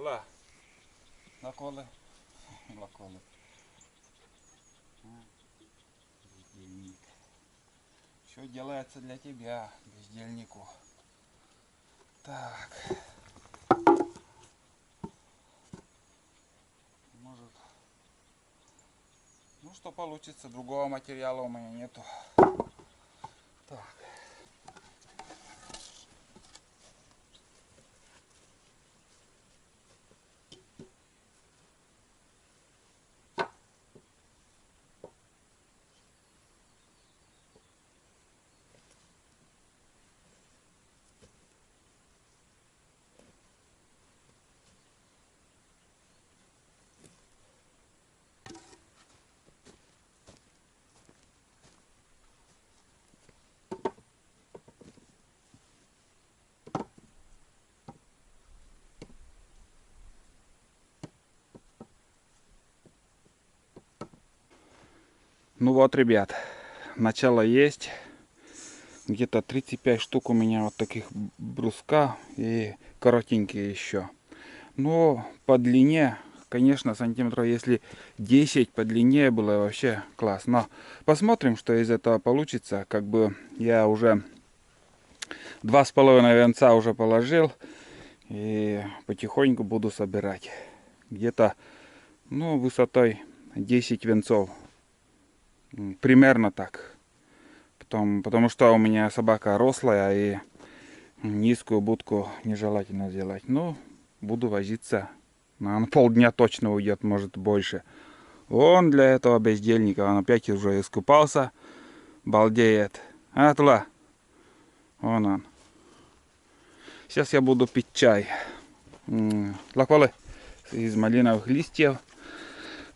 Туда. Лаколы. Лаколы. Бездельник. Все делается для тебя, бездельнику. Так. Может. Ну что получится, другого материала у меня нету. Так. Ну вот, ребят, начало есть. Где-то 35 штук у меня вот таких бруска и коротенькие еще. Но по длине, конечно, сантиметров, если 10 по длине было, вообще класс. Но посмотрим, что из этого получится. Как бы я уже 2,5 венца уже положил. И потихоньку буду собирать. Где-то, ну, высотой 10 венцов. Примерно так. Потому что у меня собака рослая, и низкую будку нежелательно делать. Ну, буду возиться. На полдня точно уйдет, может больше. Он для этого бездельника. Он опять уже искупался. Балдеет. А, Тула. Вон он. Сейчас я буду пить чай. Лаколы из малиновых листьев.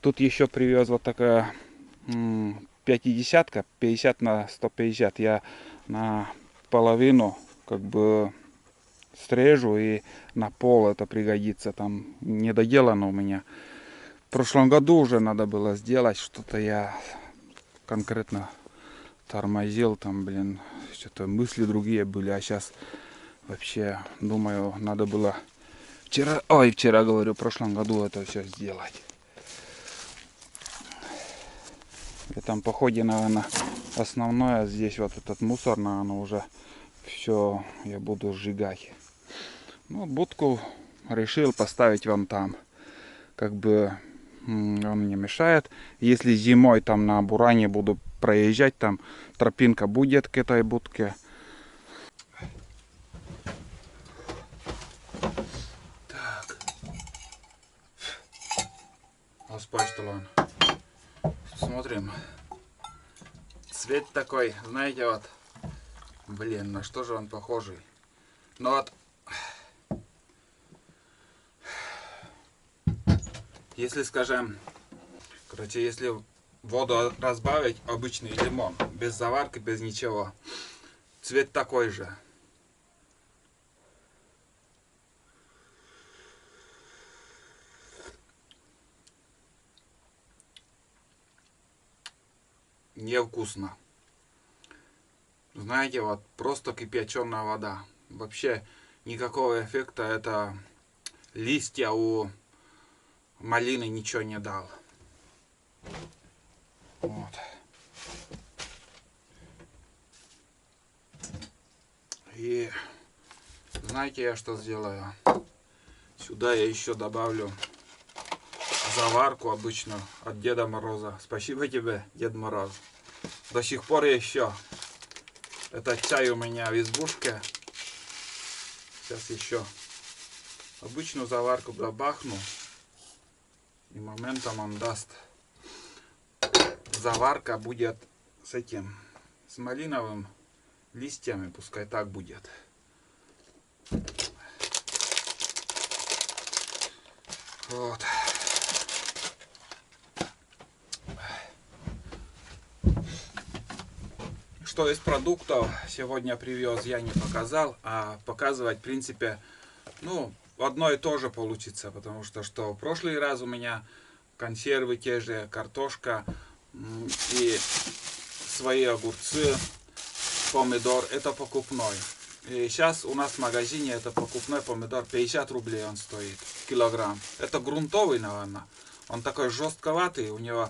Тут еще привез вот такая 50-ка, 50 на 150. Я на половину как бы срежу, и на пол это пригодится. Там недоделано у меня. В прошлом году уже надо было сделать. Что-то я конкретно тормозил. Там, блин, что-то мысли другие были. А сейчас вообще, думаю, надо было вчера говорю, в прошлом году это все сделать. В этом походе, наверное, основное здесь вот этот мусор, наверное, уже все я буду сжигать. Ну, будку решил поставить вон там. Как бы он не мешает. Если зимой там на буране буду проезжать, там тропинка будет к этой будке. Так. Аспашталон. Смотрим. Цвет такой, знаете, вот. Блин, на что же он похожий? Ну вот. Если, скажем, короче, если воду разбавить, обычный лимон, без заварки, без ничего, цвет такой же. Невкусно. Знаете, вот просто кипяченая вода. Вообще никакого эффекта это листья у малины ничего не дал. Вот. И знаете, я что сделаю? Сюда я еще добавлю заварку обычную от Деда Мороза. Спасибо тебе, Дед Мороз. До сих пор еще этот чай у меня в избушке. Сейчас еще обычную заварку добавлю. И моментом он даст. Заварка будет с этим, с малиновым листьями. Пускай так будет. Вот. Что из продуктов сегодня привез, я не показал, а показывать, в принципе, ну, одно и то же получится, потому что в прошлый раз у меня консервы те же, картошка и свои огурцы, помидор, это покупной. И сейчас у нас в магазине это покупной помидор, 50 рублей он стоит, килограмм. Это грунтовый, наверное. Он такой жестковатый, у него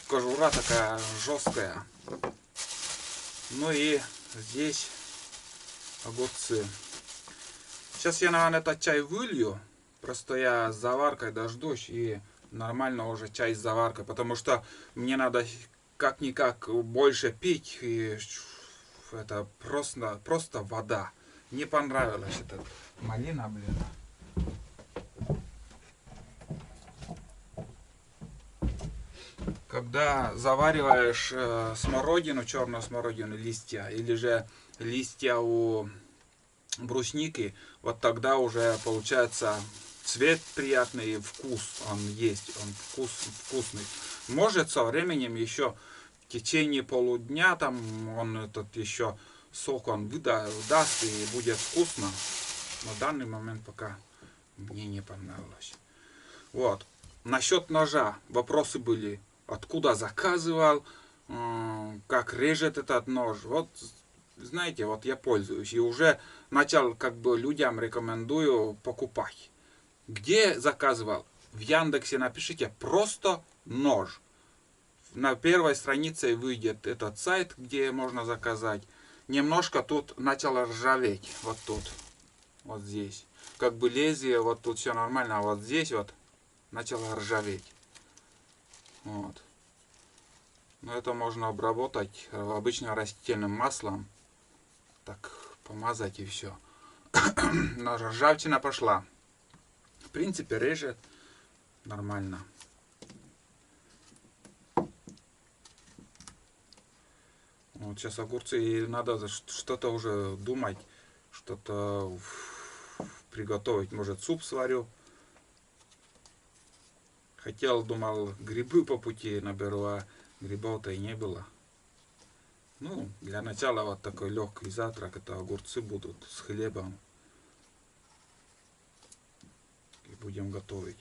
кожура такая жесткая. Ну и здесь огурцы. Сейчас я, наверное, этот чай вылью. Просто я с заваркой дождусь и нормально уже чай с заваркой. Потому что мне надо как-никак больше пить. И это просто вода. Не понравилось это. Малина, блин. Когда завариваешь смородину, черную смородину, листья, или же листья у брусники, вот тогда уже получается цвет приятный и вкус он есть, он вкусный. Может со временем еще в течение полудня там он этот еще сок он выдаст и будет вкусно. На данный момент пока мне не понравилось. Вот. Насчет ножа вопросы были. Откуда заказывал, как режет этот нож. Вот, знаете, вот я пользуюсь. И уже начал как бы людям рекомендую покупать. Где заказывал? В Яндексе напишите просто нож. На первой странице выйдет этот сайт, где можно заказать. Немножко тут начало ржаветь. Вот тут. Вот здесь. Как бы лезвие, вот тут все нормально. А вот здесь вот начало ржаветь. Вот. Но это можно обработать обычным растительным маслом. Так, помазать и все. Но ржавчина пошла. В принципе, режет нормально. Вот сейчас огурцы, и надо что-то уже думать, что-то приготовить. Может, суп сварю. Хотел, думал, грибы по пути наберу, а грибов-то и не было. Ну, для начала вот такой легкий завтрак, это огурцы будут с хлебом. И будем готовить.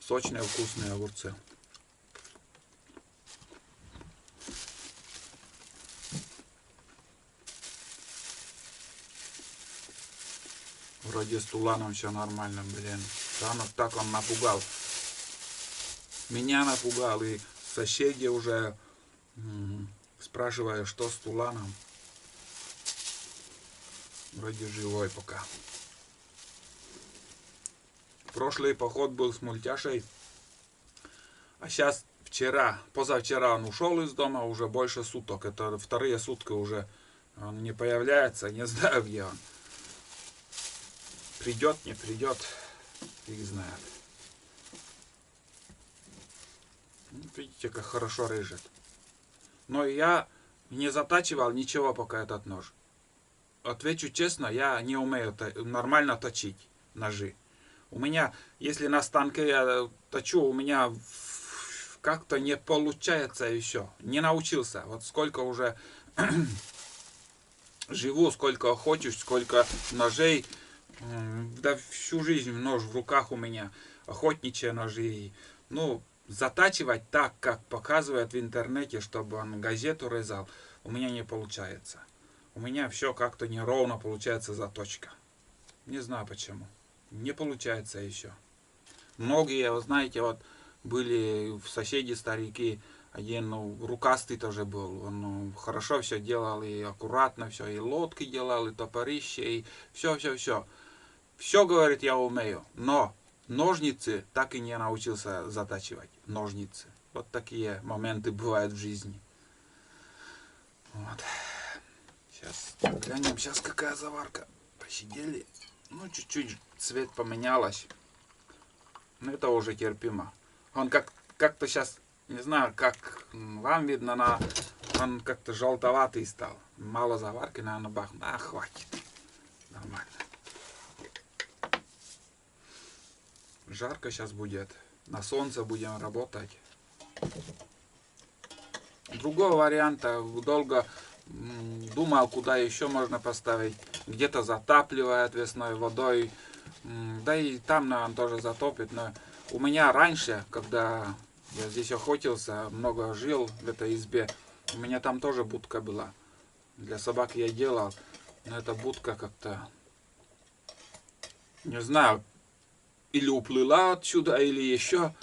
Сочные, вкусные огурцы. Вроде с Туланом все нормально, блин. Там так он напугал. Меня напугал. И соседи уже спрашивают, что с Туланом. Вроде живой пока. Прошлый поход был с мультяшей. А сейчас позавчера он ушел из дома уже больше суток. Это вторые сутки уже он не появляется. Не знаю, где он. Придет, не придет, фиг знает. Видите, как хорошо режет. Но я не затачивал ничего пока этот нож. Отвечу честно, я не умею нормально точить ножи. У меня, если на станке я точу, у меня как-то не получается еще. Не научился. Вот сколько уже живу, сколько хочу, сколько ножей. Да всю жизнь нож в руках у меня, охотничьи ножи. Ну, затачивать так, как показывают в интернете, чтобы он газету резал, у меня не получается. У меня все как-то неровно получается заточка. Не знаю почему. Не получается еще. Многие, вы знаете, вот были в соседи старики, один рукастый тоже был. Он хорошо все делал и аккуратно все, и лодки делал, и топорище, и все. Все, говорит, я умею, но ножницы так и не научился затачивать. Ножницы. Вот такие моменты бывают в жизни. Вот. Сейчас глянем, сейчас какая заварка. Посидели. Ну, чуть-чуть цвет поменялось. Но это уже терпимо. Он как-то сейчас, не знаю, как вам видно, он как-то желтоватый стал. Мало заварки, наверное, бах. А, хватит. Нормально. Жарко сейчас будет. На солнце будем работать. Другого варианта долго думал, куда еще можно поставить. Где-то затапливает весной водой. Да и там, наверное, тоже затопит. Но У меня раньше, когда я здесь охотился, много жил в этой избе, у меня там тоже будка была. Для собак я делал, но эта будка как-то, не знаю, или уплыла отсюда, или еще.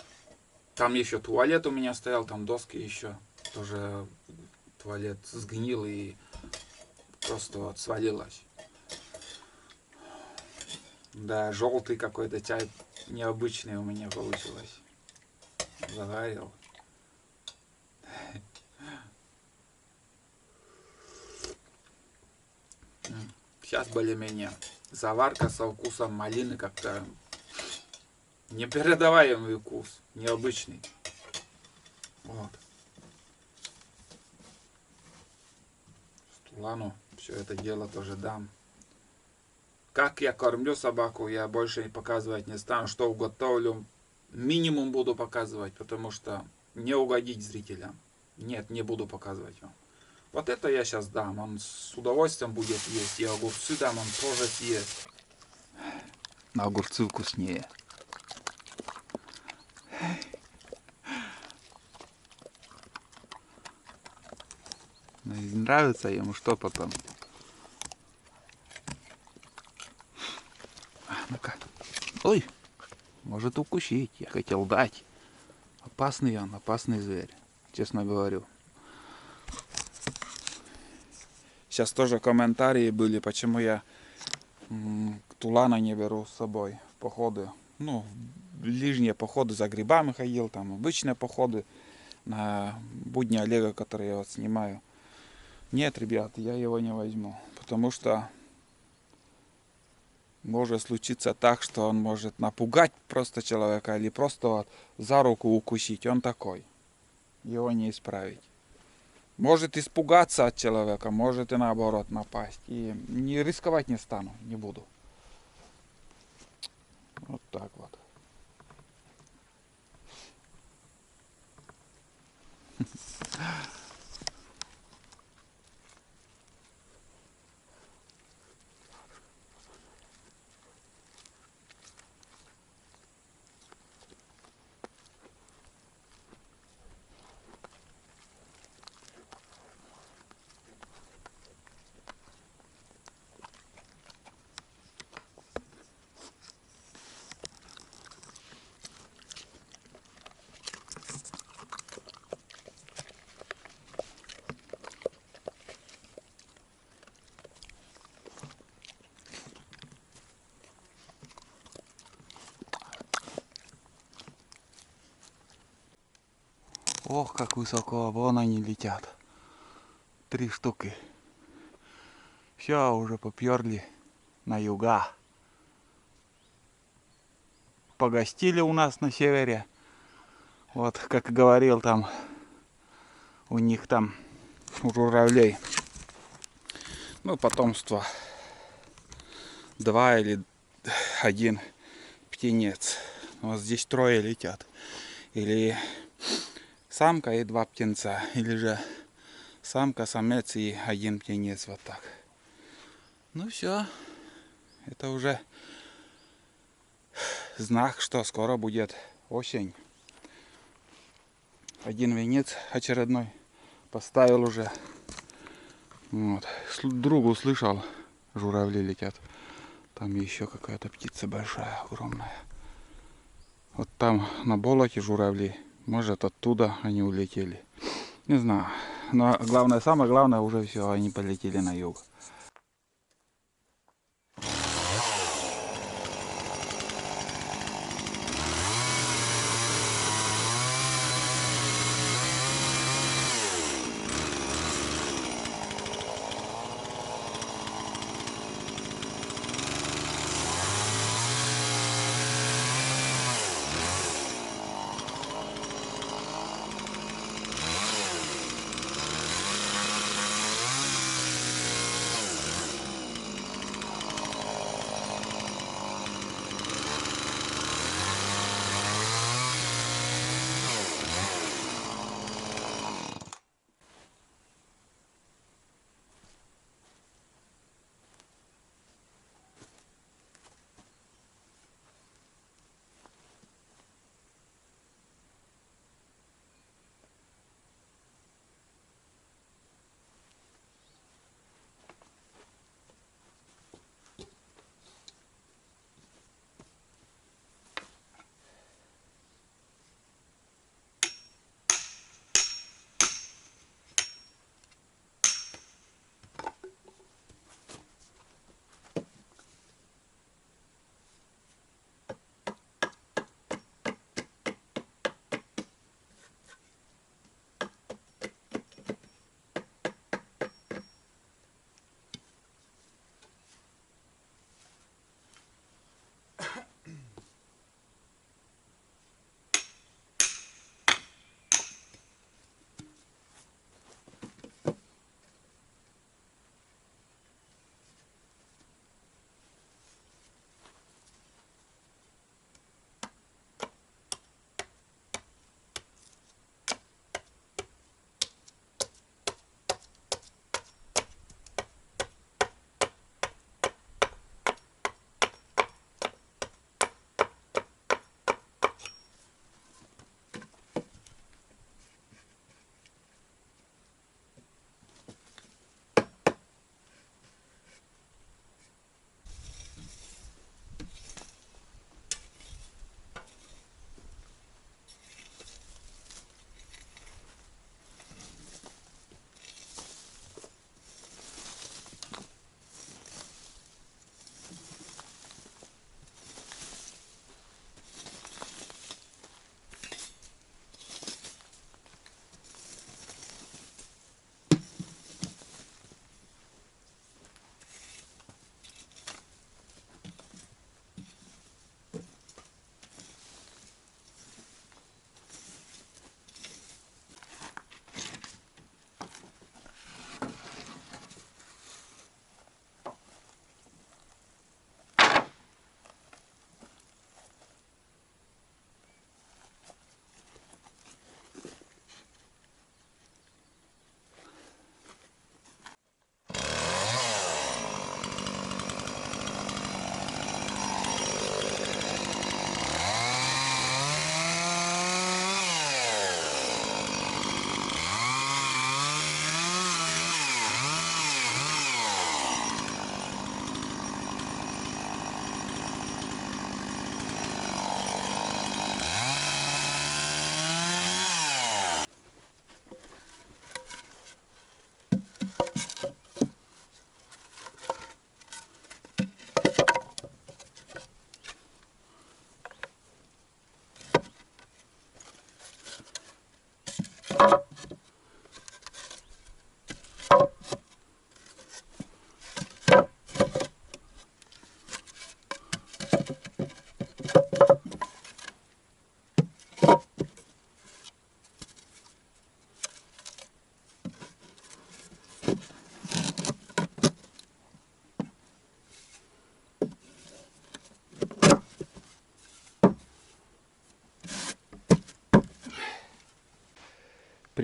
Там еще туалет у меня стоял, там доски еще. Тоже туалет сгнил и просто вот свалилась. Да, желтый какой-то чай необычный у меня получилось. Заварил. Сейчас более-менее. Заварка со вкусом малины как-то непередаваемый вкус. Необычный. Вот. Стулану все это дело тоже дам. Как я кормлю собаку, я больше показывать не стану. Что уготовлю, минимум буду показывать, потому что не угодить зрителям. Нет, не буду показывать вам. Вот это я сейчас дам, он с удовольствием будет есть. И огурцы дам, он тоже съест. На огурцы вкуснее. Нравится ему, что потом? Ну-ка. Ой, может укусить, я хотел дать. Опасный он, опасный зверь, честно говорю. Сейчас тоже комментарии были, почему я тулана не беру с собой в походы. Ну, в ближние походы за грибами ходил, там обычные походы на будни Олега, которые я вот снимаю. Нет, ребят, я его не возьму, потому что может случиться так, что он может напугать просто человека или просто вот за руку укусить. Он такой. Его не исправить. Может испугаться от человека, может и наоборот напасть. И не рисковать не стану, не буду. Вот так вот. Ох, как высоко, вон они летят. 3 штуки. Все, уже поперли на юга. Погостили у нас на севере. Вот, как говорил там, у них там, у журавлей, ну, потомство 2 или 1 птенец. Вот здесь 3 летят. Или самка и 2 птенца. Или же самка, самец и 1 птенец. Вот так. Ну все. Это уже знак, что скоро будет осень. 1 венец очередной поставил уже. Вот. Другу слышал, журавли летят. Там еще какая-то птица большая, огромная. Вот там на болоте журавли. Может, оттуда они улетели. Не знаю. Но главное, самое главное, уже все, они полетели на юг.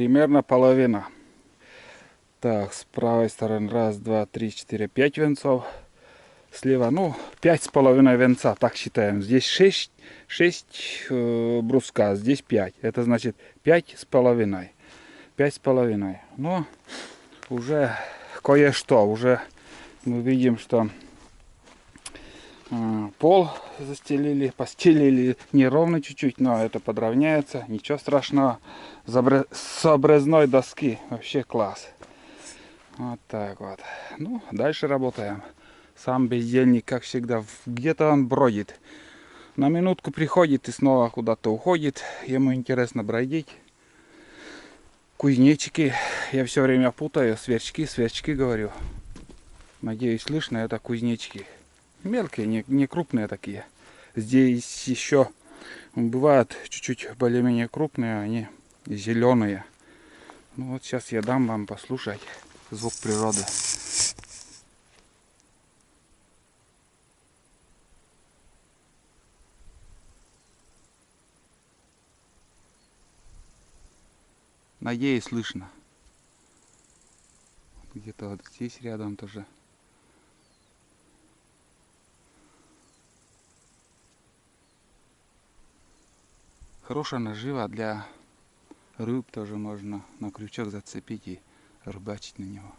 примерно половина. Так, с правой стороны 1, 2, 3, 4, 5 венцов. Слева, ну, 5,5 венца, так считаем. Здесь 6 бруска, здесь 5. Это значит 5,5. 5,5. Но уже кое-что. Уже мы видим, что пол застелили, постелили неровно чуть-чуть, но это подровняется. Ничего страшного. С обрезной доски вообще класс. Вот так вот. Ну, дальше работаем. Сам бездельник, как всегда, где-то он бродит. На минутку приходит и снова куда-то уходит. Ему интересно бродить. Кузнечики. Я все время путаю. Сверчки говорю. Надеюсь, слышно, это кузнечики. Мелкие, не крупные такие. Здесь еще бывают чуть-чуть более-менее крупные, они зеленые. Ну вот сейчас я дам вам послушать звук природы. Надеюсь, слышно. Где-то вот здесь рядом тоже. Хорошая нажива для рыб, тоже можно на крючок зацепить и рыбачить на него.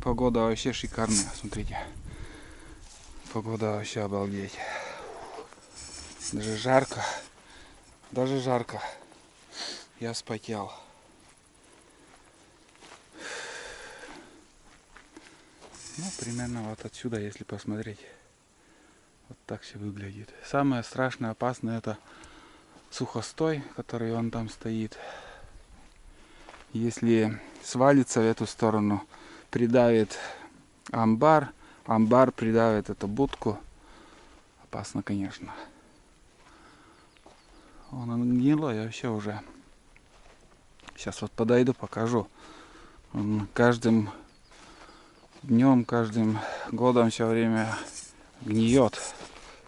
Погода вообще шикарная, смотрите. Погода вообще обалдеть. Даже жарко. Даже жарко. Я вспотел. Ну, примерно вот отсюда, если посмотреть. Вот так все выглядит. Самое страшное, опасное, это сухостой, который вон там стоит. Если свалится в эту сторону, придавит амбар. Амбар придавит эту будку. Опасно, конечно. Он гнилой вообще уже. Сейчас вот подойду, покажу. Он каждым днем, каждым годом все время гниет,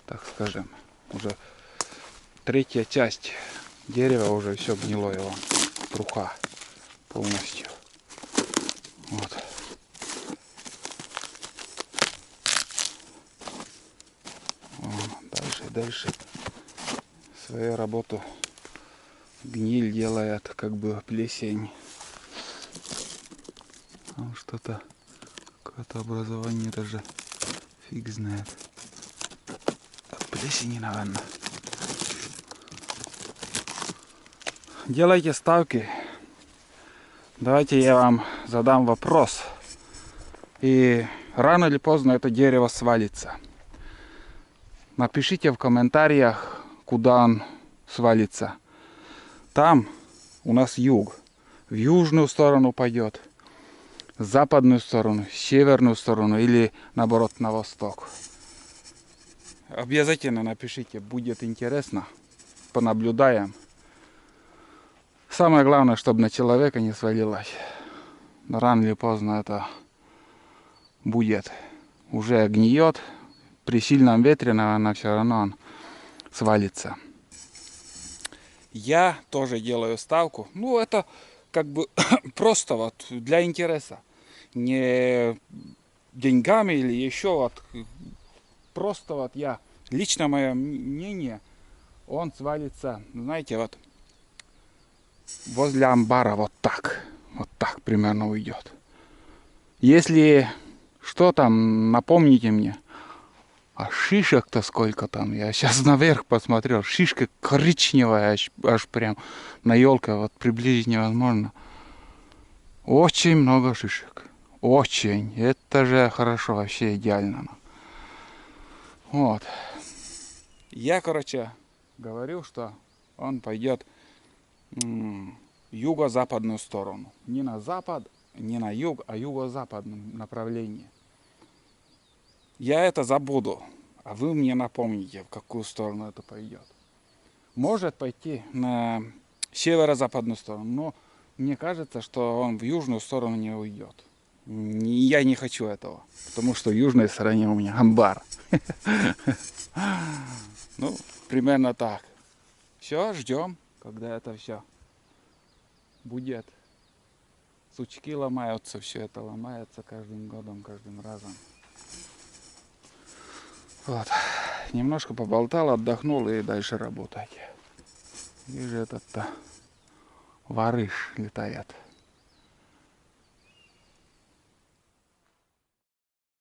так скажем. Уже третья часть дерева уже все гнилое, вон, труха полностью. Вот. Дальше свою работу гниль делает, как бы плесень. Там что-то, какое-то образование даже фиг знает. От плесени, наверное. Делайте ставки. Давайте я вам задам вопрос. И рано или поздно это дерево свалится. Напишите в комментариях, куда он свалится. Там у нас юг. В южную сторону пойдет, в западную сторону, в северную сторону или наоборот на восток. Обязательно напишите, будет интересно. Понаблюдаем. Самое главное, чтобы на человека не свалилось. Но рано или поздно это будет. Уже гниет. При сильном ветре, наверное, все равно он свалится. Я тоже делаю ставку. Ну, это как бы просто вот для интереса. Не деньгами или еще вот. Просто вот я, лично мое мнение, он свалится, знаете, вот возле амбара вот так. Вот так примерно уйдет. Если что там, напомните мне. А шишек-то сколько там? Я сейчас наверх посмотрел. Шишка коричневая, аж прям на елке, вот приблизить невозможно. Очень много шишек. Очень. Это же хорошо, вообще идеально. Вот. Я, короче, говорю, что он пойдет в юго-западную сторону. Не на запад, не на юг, а юго-западном направлении. Я это забуду, а вы мне напомните, в какую сторону это пойдет. Может пойти на северо-западную сторону, но мне кажется, что он в южную сторону не уйдет. Я не хочу этого, потому что в южной стороне у меня амбар. Ну, примерно так. Все, ждем. когда это все будет. Сучки ломаются, все это ломается каждым годом, каждым разом. Вот. Немножко поболтал, отдохнул и дальше работать. Вижу, этот-то ворыш летает.